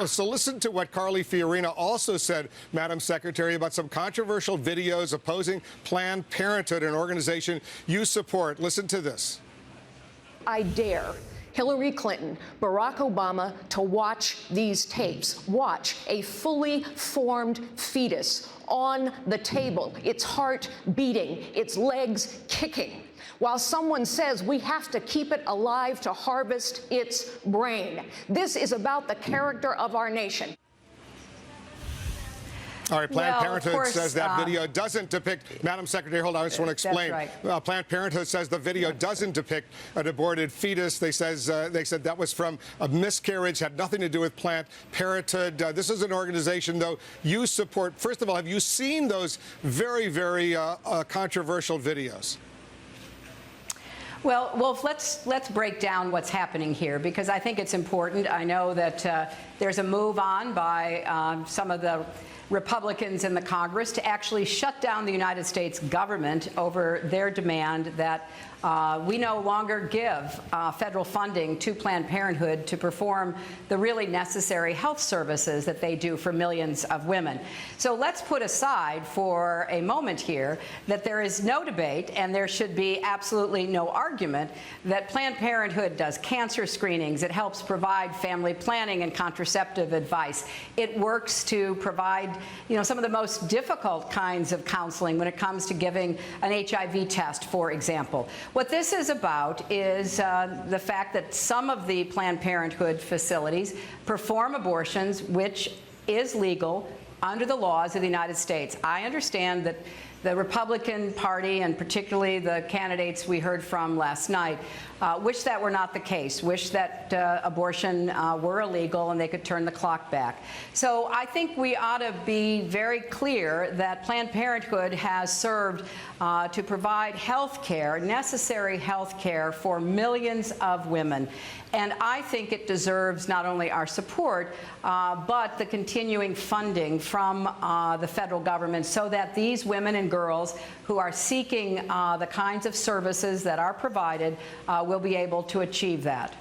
So listen to what Carly Fiorina also said, Madam Secretary, about some controversial videos opposing Planned Parenthood, an organization you support. Listen to this. I dare Hillary Clinton, Barack Obama to watch these tapes. Watch a fully formed fetus on the table, its heart beating, its legs kicking, while someone says we have to keep it alive to harvest its brain. This is about the character of our nation. All right, Planned Parenthood says that video doesn't depict, Madam Secretary, hold on, I just want to explain. That's right. Planned Parenthood says the video doesn't depict an aborted fetus. They said that was from a miscarriage, had nothing to do with Planned Parenthood. This is an organization, though, you support. First of all, have you seen those very, very controversial videos? Well, Wolf, let's break down what's happening here, because I think it's important. I know that there's a move on by some of the Republicans in the Congress to actually shut down the United States government over their demand that we no longer give federal funding to Planned Parenthood to perform the really necessary health services that they do for millions of women. So let's put aside for a moment here that there is no debate and there should be absolutely no argument that Planned Parenthood does cancer screenings. It helps provide family planning and contraceptive advice. It works to provide, some of the most difficult kinds of counseling when it comes to giving an HIV test, for example. What this is about is the fact that some of the Planned Parenthood facilities perform abortions, which is legal under the laws of the United States. I understand that the Republican Party, and particularly the candidates we heard from last night, wish that were not the case, wish that abortion were illegal and they could turn the clock back. So I think we ought to be very clear that Planned Parenthood has served to provide health care, necessary health care for millions of women. And I think it deserves not only our support, but the continuing funding from the federal government so that these women and girls who are seeking the kinds of services that are provided will be able to achieve that.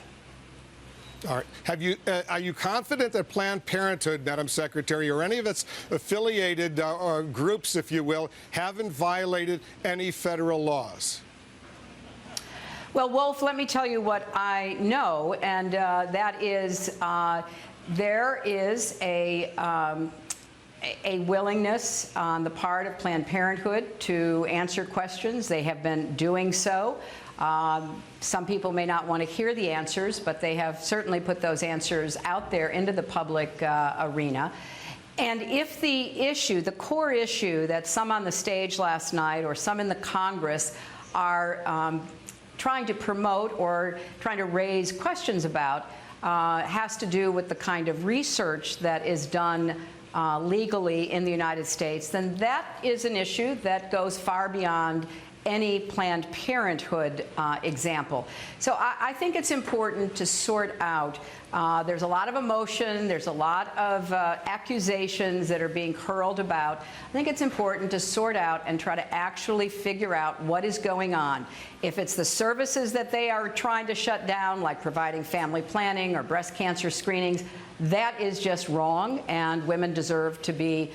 All right. Are you confident that Planned Parenthood, Madam Secretary, or any of its affiliated groups, if you will, haven't violated any federal laws? Well, Wolf, let me tell you what I know, and that is there is a willingness on the part of Planned Parenthood to answer questions. They have been doing so. Some people may not want to hear the answers, but they have certainly put those answers out there into the public arena. And if the issue, the core issue that some on the stage last night or some in the Congress are trying to promote or trying to raise questions about has to do with the kind of research that is done legally in the United States, then that is an issue that goes far beyond any Planned Parenthood example. So I think it's important to sort out. There's a lot of emotion. There's a lot of accusations that are being hurled about. I think it's important to sort out and try to actually figure out what is going on. If it's the services that they are trying to shut down, like providing family planning or breast cancer screenings, that is just wrong, and women deserve to be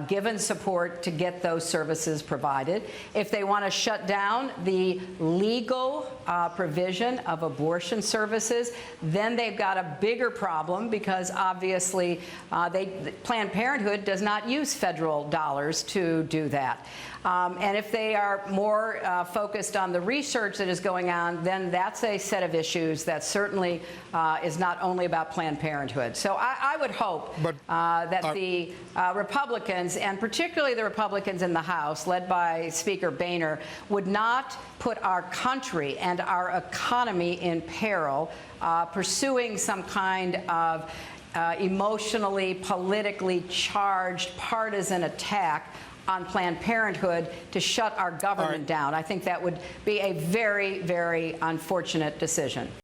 given support to get those services provided. If they want to shut down the legal provision of abortion services, then they've got a bigger problem, because obviously Planned Parenthood does not use federal dollars to do that. And if they are more focused on the research that is going on, then that's a set of issues that certainly is not only about Planned Parenthood. So I would hope that the Republicans, and particularly the Republicans in the House, led by Speaker Boehner, would not put our country and our economy in peril, pursuing some kind of emotionally, politically charged partisan attack on Planned Parenthood to shut our government down. I think that would be a very, very unfortunate decision.